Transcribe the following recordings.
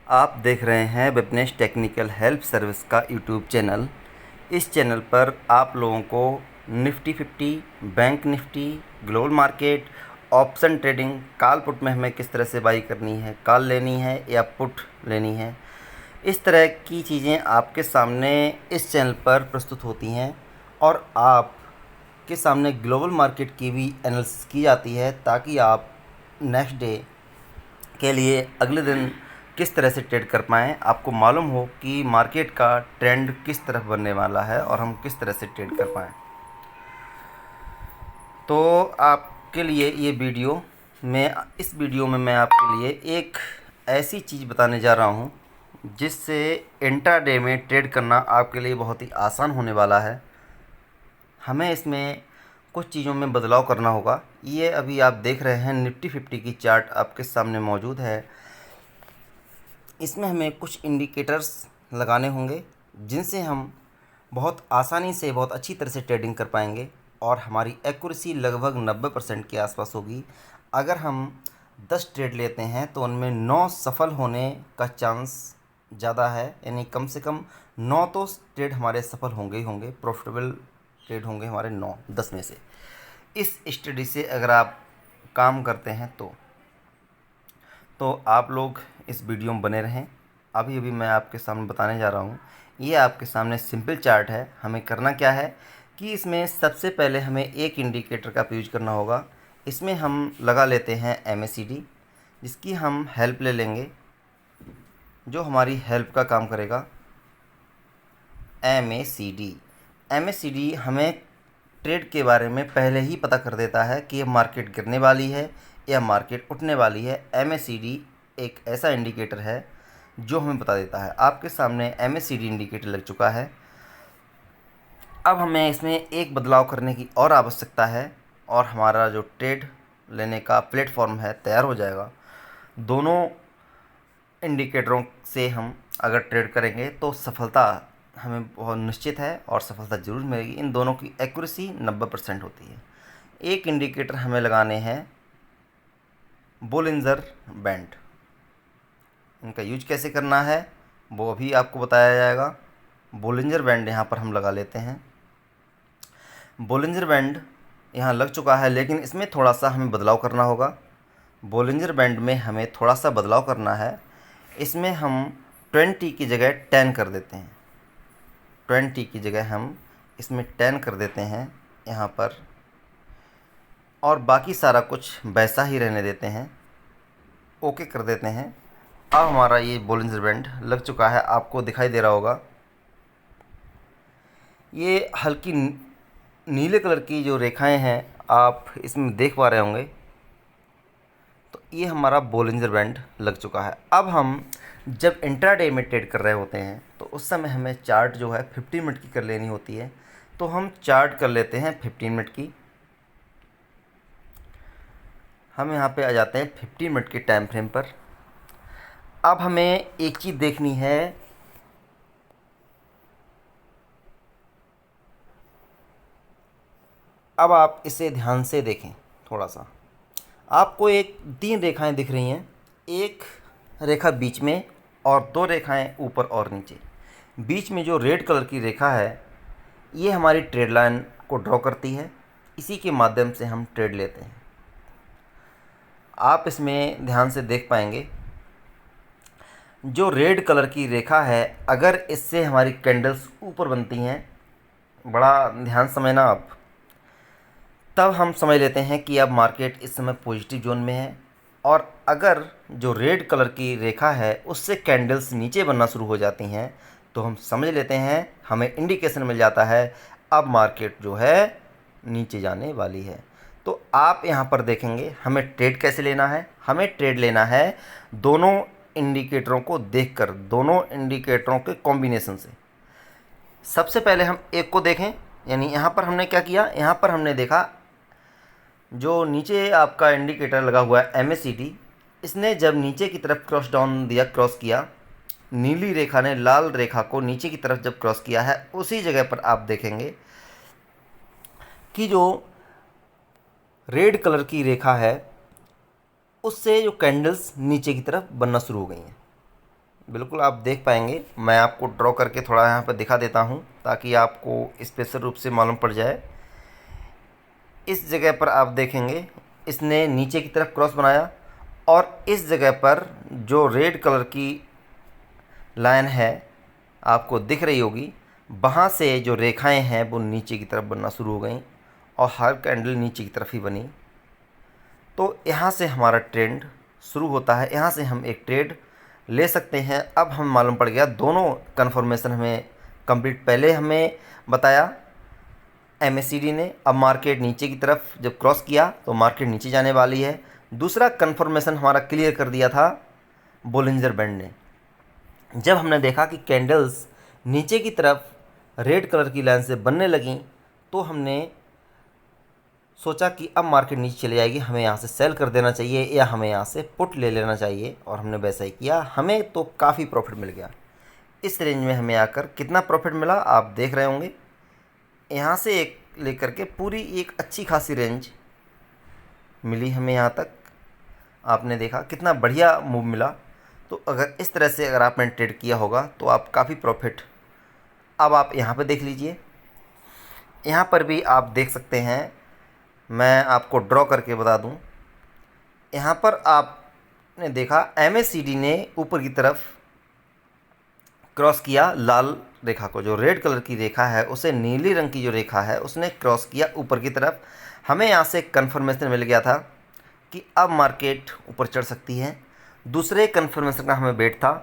आप देख रहे हैं विपनेश टेक्निकल हेल्प सर्विस का यूट्यूब चैनल। इस चैनल पर आप लोगों को Nifty 50, bank Nifty, global market, option trading, call put में हमें किस तरह से बाई करनी है, कॉल लेनी है या पुट लेनी है, इस तरह की चीज़ें आपके सामने इस चैनल पर प्रस्तुत होती हैं। और आपके सामने ग्लोबल मार्केट की भी एनालिसिस की जाती है ताकि आप नेक्स्ट डे के लिए अगले दिन किस तरह से ट्रेड कर पाएँ, आपको मालूम हो कि मार्केट का ट्रेंड किस तरफ बनने वाला है और हम किस तरह से ट्रेड कर पाएँ। तो आपके लिए ये वीडियो इस वीडियो में मैं आपके लिए एक ऐसी चीज़ बताने जा रहा हूँ जिससे इंट्राडे में ट्रेड करना आपके लिए बहुत ही आसान होने वाला है। हमें इसमें कुछ चीज़ों में बदलाव करना होगा। ये अभी आप देख रहे हैं निफ्टी 50 की चार्ट आपके सामने मौजूद है। इसमें हमें कुछ इंडिकेटर्स लगाने होंगे जिनसे हम बहुत आसानी से बहुत अच्छी तरह से ट्रेडिंग कर पाएंगे और हमारी एक्यूरेसी लगभग 90% के आसपास होगी। अगर हम 10 ट्रेड लेते हैं तो उनमें 9 सफल होने का चांस ज़्यादा है, यानी कम से कम 9 तो ट्रेड हमारे सफल होंगे ही होंगे, प्रॉफिटेबल ट्रेड होंगे हमारे 9-10 में से। इस स्टडी से अगर आप काम करते हैं तो आप लोग इस वीडियो में बने रहें। अभी मैं आपके सामने बताने जा रहा हूँ। ये आपके सामने सिंपल चार्ट है। हमें करना क्या है कि इसमें सबसे पहले हमें एक इंडिकेटर का यूज करना होगा। इसमें हम लगा लेते हैं MACD, जिसकी हम हेल्प ले लेंगे, जो हमारी हेल्प का काम करेगा। MACD हमें ट्रेड के बारे में पहले ही पता कर देता है कि ये मार्केट गिरने वाली है या मार्केट उठने वाली है। MACD एक ऐसा इंडिकेटर है जो हमें बता देता है। आपके सामने MACD इंडिकेटर लग चुका है। अब हमें इसमें एक बदलाव करने की और आवश्यकता है और हमारा जो ट्रेड लेने का प्लेटफॉर्म है तैयार हो जाएगा। दोनों इंडिकेटरों से हम अगर ट्रेड करेंगे तो सफलता हमें बहुत निश्चित है और सफलता ज़रूर मिलेगी। इन दोनों की एक्यूरेसी 90% होती है। एक इंडिकेटर हमें लगाने हैं बोलिंजर बैंड। इनका यूज कैसे करना है वो अभी आपको बताया जाएगा। बोलिंजर बैंड यहाँ पर हम लगा लेते हैं। बोलिंजर बैंड यहाँ लग चुका है, लेकिन इसमें थोड़ा सा हमें बदलाव करना होगा। बोलिंजर बैंड में हमें थोड़ा सा बदलाव करना है। इसमें हम 20 की जगह 10 कर देते हैं। 20 की जगह हम इसमें 10 कर देते हैं यहाँ पर, और बाकी सारा कुछ वैसा ही रहने देते हैं। ओके कर देते हैं। अब हमारा ये बोलिंजर बैंड लग चुका है, आपको दिखाई दे रहा होगा। ये हल्की नीले कलर की जो रेखाएं हैं आप इसमें देख पा रहे होंगे। तो ये हमारा बोलिंजर बैंड लग चुका है। अब हम जब इंट्राडे में ट्रेड कर रहे होते हैं तो उस समय हमें चार्ट जो है 15 मिनट की कर लेनी होती है। तो हम चार्ट कर लेते हैं 15 मिनट की। हम यहाँ पे आ जाते हैं 15 मिनट के टाइम फ्रेम पर। अब हमें एक चीज़ देखनी है, अब आप इसे ध्यान से देखें थोड़ा सा। आपको 3 रेखाएं दिख रही हैं, एक रेखा बीच में और 2 रेखाएं ऊपर और नीचे। बीच में जो रेड कलर की रेखा है ये हमारी ट्रेड लाइन को ड्रॉ करती है। इसी के माध्यम से हम ट्रेड लेते हैं। आप इसमें ध्यान से देख पाएंगे जो रेड कलर की रेखा है, अगर इससे हमारी कैंडल्स ऊपर बनती हैं, बड़ा ध्यान समझना आप, तब हम समझ लेते हैं कि अब मार्केट इस समय पॉजिटिव जोन में है। और अगर जो रेड कलर की रेखा है उससे कैंडल्स नीचे बनना शुरू हो जाती हैं तो हम समझ लेते हैं, हमें इंडिकेशन मिल जाता है अब मार्केट जो है नीचे जाने वाली है। तो आप यहाँ पर देखेंगे हमें ट्रेड कैसे लेना है। हमें ट्रेड लेना है दोनों इंडिकेटरों को देखकर, दोनों इंडिकेटरों के कॉम्बिनेशन से। सबसे पहले हम एक को देखें, यानी यहाँ पर हमने क्या किया, यहाँ पर हमने देखा जो नीचे आपका इंडिकेटर लगा हुआ है MACD, इसने जब नीचे की तरफ क्रॉस डाउन दिया, क्रॉस किया, नीली रेखा ने लाल रेखा को नीचे की तरफ जब क्रॉस किया है, उसी जगह पर आप देखेंगे कि जो रेड कलर की रेखा है उससे जो कैंडल्स नीचे की तरफ बनना शुरू हो गई हैं। बिल्कुल आप देख पाएंगे। मैं आपको ड्रॉ करके थोड़ा यहाँ पर दिखा देता हूँ ताकि आपको स्पेशल रूप से मालूम पड़ जाए। इस जगह पर आप देखेंगे इसने नीचे की तरफ क्रॉस बनाया और इस जगह पर जो रेड कलर की लाइन है आपको दिख रही होगी, वहाँ से जो रेखाएं हैं वो नीचे की तरफ बनना शुरू हो गई और हर कैंडल नीचे की तरफ ही बनी। तो यहाँ से हमारा ट्रेंड शुरू होता है, यहाँ से हम एक ट्रेड ले सकते हैं। अब हम मालूम पड़ गया दोनों कन्फर्मेशन हमें कंप्लीट। पहले हमें बताया MACD ने, अब मार्केट नीचे की तरफ जब क्रॉस किया तो मार्केट नीचे जाने वाली है। दूसरा कन्फर्मेशन हमारा क्लियर कर दिया था बोलिंजर बैंड ने। जब हमने देखा कि कैंडल्स नीचे की तरफ रेड कलर की लाइन से बनने लगीं तो हमने सोचा कि अब मार्केट नीचे चली जाएगी, हमें यहाँ से सेल कर देना चाहिए या हमें यहाँ से पुट ले लेना चाहिए, और हमने वैसा ही किया। हमें तो काफ़ी प्रॉफिट मिल गया। इस रेंज में हमें आकर कितना प्रॉफिट मिला आप देख रहे होंगे। यहाँ से एक लेकर के पूरी एक अच्छी खासी रेंज मिली हमें, यहाँ तक आपने देखा कितना बढ़िया मूव मिला। तो अगर इस तरह से अगर आपने ट्रेड किया होगा तो आप काफ़ी प्रॉफिट। अब आप यहाँ पे देख लीजिए, यहाँ पर भी आप देख सकते हैं। मैं आपको ड्रॉ करके बता दूं, यहाँ पर आपने देखा MACD ने ऊपर की तरफ क्रॉस किया लाल रेखा को, जो रेड कलर की रेखा है उसे नीली रंग की जो रेखा है उसने क्रॉस किया ऊपर की तरफ। हमें यहाँ से कन्फर्मेशन मिल गया था कि अब मार्केट ऊपर चढ़ सकती है। दूसरे कन्फर्मेशन का हमें वेट था।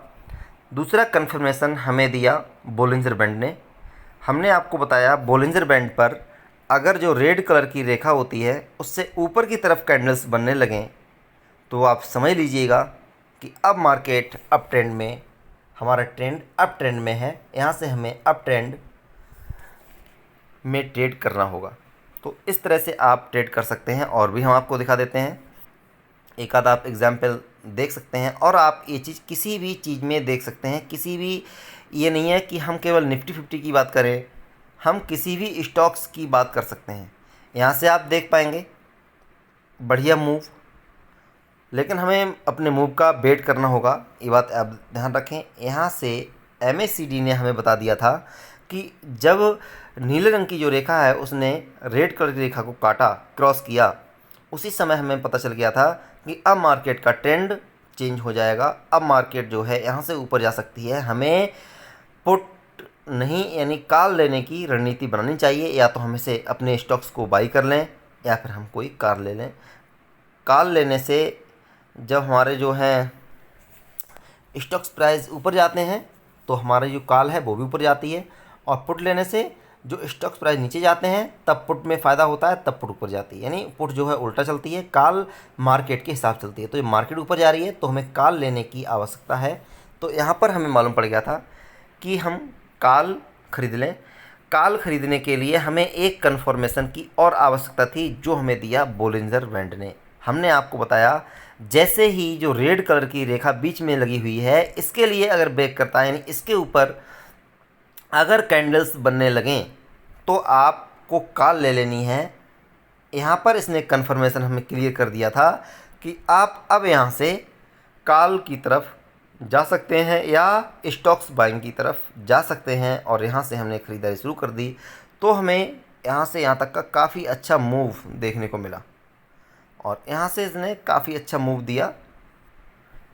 दूसरा कन्फर्मेशन हमें दिया बोलिंजर बैंड ने। हमने आपको बताया बोलिंजर बैंड पर अगर जो रेड कलर की रेखा होती है उससे ऊपर की तरफ कैंडल्स बनने लगें तो आप समझ लीजिएगा कि अब मार्केट अप ट्रेंड में, हमारा ट्रेंड अप ट्रेंड में है। यहाँ से हमें अप ट्रेंड में ट्रेड करना होगा। तो इस तरह से आप ट्रेड कर सकते हैं, और भी हम आपको दिखा देते हैं। एक आध आप एग्जाम्पल देख सकते हैं, और आप ये चीज़ किसी भी चीज़ में देख सकते हैं। किसी भी, ये नहीं है कि हम केवल निफ्टी 50 की बात करें, हम किसी भी स्टॉक्स की बात कर सकते हैं। यहाँ से आप देख पाएंगे बढ़िया मूव, लेकिन हमें अपने मूव का वेट करना होगा। ये बात आप ध्यान रखें। यहाँ से MACD ने हमें बता दिया था कि जब नीले रंग की जो रेखा है उसने रेड कलर की रेखा को काटा, क्रॉस किया, उसी समय हमें पता चल गया था कि अब मार्केट का ट्रेंड चेंज हो जाएगा। अब मार्केट जो है यहाँ से ऊपर जा सकती है। हमें पुट नहीं यानी कॉल लेने की रणनीति बनानी चाहिए। या तो हम इसे अपने स्टॉक्स को बाई कर लें या फिर हम कोई कार ले लें। कॉल लेने से जब हमारे जो हैं स्टॉक्स प्राइस ऊपर जाते हैं तो हमारी जो कॉल है वो भी ऊपर जाती है, और पुट लेने से जो स्टॉक्स प्राइस नीचे जाते हैं तब पुट में फ़ायदा होता है, तब पुट ऊपर जाती है। यानी पुट जो है उल्टा चलती है, कॉल मार्केट के हिसाब चलती है। तो ये मार्केट ऊपर जा रही है तो हमें कॉल लेने की आवश्यकता है। तो यहाँ पर हमें मालूम पड़ गया था कि हम कॉल खरीद लें। कॉल खरीदने के लिए हमें एक कन्फर्मेशन की और आवश्यकता थी, जो हमें दिया बोलिंजर बैंड ने। हमने आपको बताया जैसे ही जो रेड कलर की रेखा बीच में लगी हुई है, इसके लिए अगर ब्रेक करता है, यानी इसके ऊपर अगर कैंडल्स बनने लगें तो आपको कॉल ले लेनी है। यहाँ पर इसने कन्फर्मेशन हमें क्लियर कर दिया था कि आप अब यहाँ से कॉल की तरफ जा सकते हैं या स्टॉक्स बाइंग की तरफ जा सकते हैं, और यहाँ से हमने ख़रीदारी शुरू कर दी। तो हमें यहाँ से यहाँ तक का काफ़ी अच्छा मूव देखने को मिला, और यहाँ से इसने काफ़ी अच्छा मूव दिया।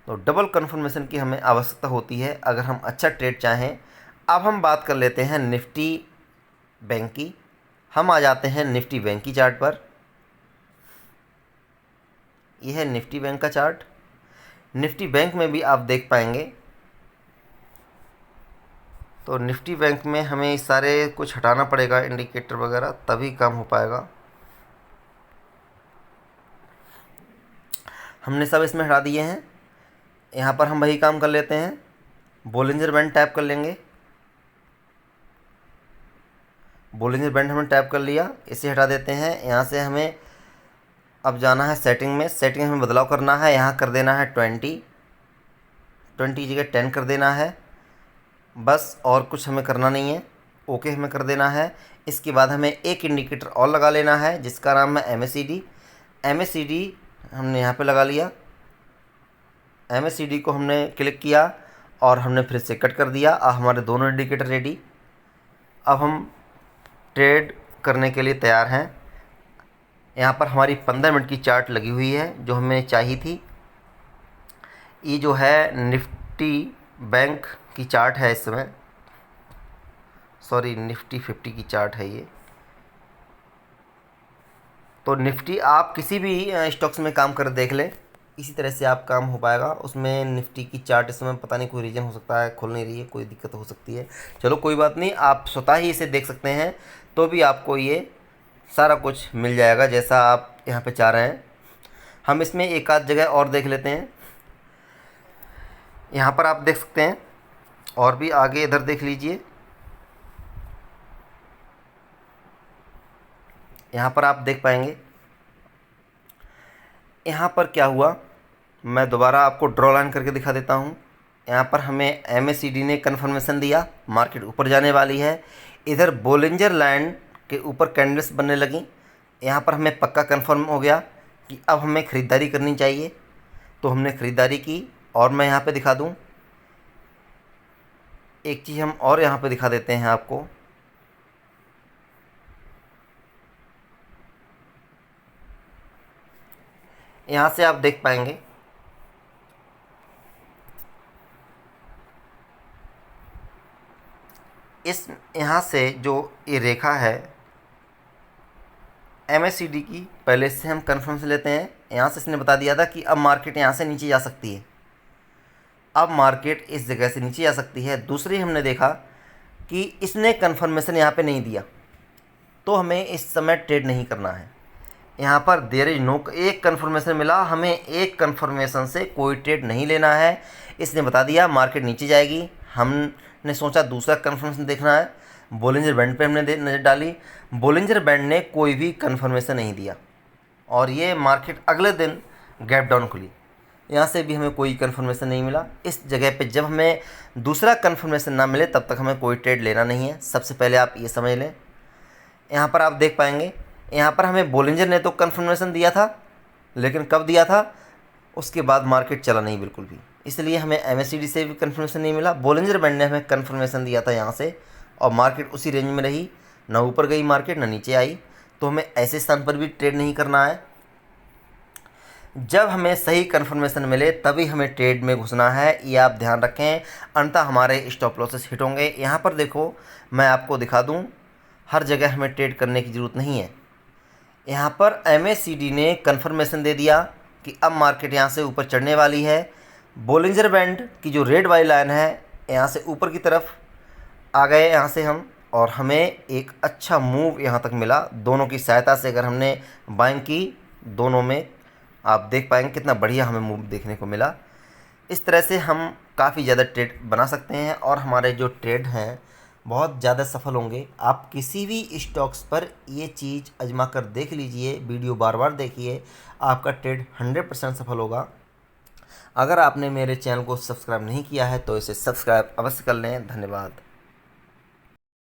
तो डबल कन्फर्मेशन की हमें आवश्यकता होती है अगर हम अच्छा ट्रेड चाहें। अब हम बात कर लेते हैं निफ्टी बैंक की। हम आ जाते हैं निफ्टी बैंक की चार्ट पर। यह है निफ्टी बैंक का चार्ट। निफ्टी बैंक में भी आप देख पाएंगे, तो निफ्टी बैंक में हमें सारे कुछ हटाना पड़ेगा, इंडिकेटर वगैरह, तभी काम हो पाएगा। हमने सब इसमें हटा दिए हैं। यहाँ पर हम वही काम कर लेते हैं, बोलिंजर बैंड टैप कर लेंगे। बोलिंजर बैंड हमने टैप कर लिया, इसे हटा देते हैं। यहाँ से हमें अब जाना है सेटिंग में। सेटिंग में बदलाव करना है, यहाँ कर देना है 20 की जगह 10 कर देना है बस, और कुछ हमें करना नहीं है। ओके हमें कर देना है। इसके बाद हमें एक इंडिकेटर और लगा लेना है जिसका नाम है MACD हमने यहाँ पे लगा लिया। MACD को हमने क्लिक किया और हमने फिर से कट कर दिया। अब हमारे दोनों इंडिकेटर रेडी। अब हम ट्रेड करने के लिए तैयार हैं। यहाँ पर हमारी 15 मिनट की चार्ट लगी हुई है जो हमें चाहिए थी। ये जो है निफ्टी बैंक की चार्ट है इस समय, सॉरी निफ्टी 50 की चार्ट है ये। तो निफ्टी आप किसी भी स्टॉक्स में काम कर देख लें, इसी तरह से आप काम हो पाएगा। उसमें निफ्टी की चार्ट इस समय पता नहीं कोई रीज़न हो सकता है खुल नहीं रही है, कोई दिक्कत हो सकती है। चलो कोई बात नहीं, आप स्वतः ही इसे देख सकते हैं तो भी आपको ये सारा कुछ मिल जाएगा जैसा आप यहाँ पे चाह रहे हैं। हम इसमें एक आध जगह और देख लेते हैं। यहाँ पर आप देख सकते हैं, और भी आगे इधर देख लीजिए। यहाँ पर आप देख पाएंगे यहाँ पर क्या हुआ। मैं दोबारा आपको ड्रॉ लाइन करके दिखा देता हूँ। यहाँ पर हमें MACD ने कन्फर्मेशन दिया, मार्केट ऊपर जाने वाली है। इधर बोलिंजर लाइन के ऊपर कैंडल्स बनने लगी। यहाँ पर हमें पक्का कन्फर्म हो गया कि अब हमें ख़रीदारी करनी चाहिए, तो हमने ख़रीदारी की। और मैं यहाँ पे दिखा दूँ एक चीज़, हम और यहाँ पे दिखा देते हैं आपको। यहाँ से आप देख पाएंगे इस यहाँ से जो ये रेखा है MACD की, पहले से हम कन्फर्म से लेते हैं। यहाँ से इसने बता दिया था कि अब मार्केट यहाँ से नीचे जा सकती है, अब मार्केट इस जगह से नीचे जा सकती है। दूसरी हमने देखा कि इसने कन्फर्मेशन यहाँ पे नहीं दिया, तो हमें इस समय ट्रेड नहीं करना है। यहाँ पर देयर इज नो, एक कन्फर्मेशन मिला, हमें एक कन्फर्मेशन से कोई ट्रेड नहीं लेना है। इसने बता दिया मार्केट नीचे जाएगी। हमने सोचा दूसरा कन्फर्मेशन देखना है। बोलिंजर बैंड पे हमने नज़र डाली, बोलिंजर बैंड ने कोई भी कन्फर्मेशन नहीं दिया और ये मार्केट अगले दिन गैप डाउन खुली। यहाँ से भी हमें कोई कन्फर्मेशन नहीं मिला। इस जगह पे जब हमें दूसरा कन्फर्मेशन ना मिले तब तक हमें कोई ट्रेड लेना नहीं है, सबसे पहले आप ये समझ लें। यहाँ पर आप देख पाएंगे, यहाँ पर हमें बोलिंजर ने तो कन्फर्मेशन दिया था, लेकिन कब दिया था, उसके बाद मार्केट चला नहीं बिल्कुल भी, इसलिए हमें MACD से भी कन्फर्मेशन नहीं मिला। बोलिंजर बैंड ने हमें कन्फर्मेशन दिया था यहाँ से, और मार्केट उसी रेंज में रही, ना ऊपर गई मार्केट ना नीचे आई। तो हमें ऐसे स्थान पर भी ट्रेड नहीं करना है। जब हमें सही कन्फर्मेशन मिले तभी हमें ट्रेड में घुसना है, ये आप ध्यान रखें, अन्यथा हमारे स्टॉप लॉसेस हिट होंगे। यहाँ पर देखो, मैं आपको दिखा दूँ, हर जगह हमें ट्रेड करने की ज़रूरत नहीं है। यहाँ पर MACD ने कन्फर्मेशन दे दिया कि अब मार्केट यहाँ से ऊपर चढ़ने वाली है। बोलिंजर बैंड की जो रेड वाली लाइन है, यहाँ से ऊपर की तरफ आ गए यहाँ से हम, और हमें एक अच्छा मूव यहाँ तक मिला। दोनों की सहायता से अगर हमने बाइंग की, दोनों में आप देख पाएंगे कितना बढ़िया हमें मूव देखने को मिला। इस तरह से हम काफ़ी ज़्यादा ट्रेड बना सकते हैं और हमारे जो ट्रेड हैं बहुत ज़्यादा सफल होंगे। आप किसी भी स्टॉक्स पर ये चीज़ आजमा कर देख लीजिए, वीडियो बार बार देखिए, आपका ट्रेड 100% सफल होगा। अगर आपने मेरे चैनल को सब्सक्राइब नहीं किया है तो इसे सब्सक्राइब अवश्य कर लें। धन्यवाद।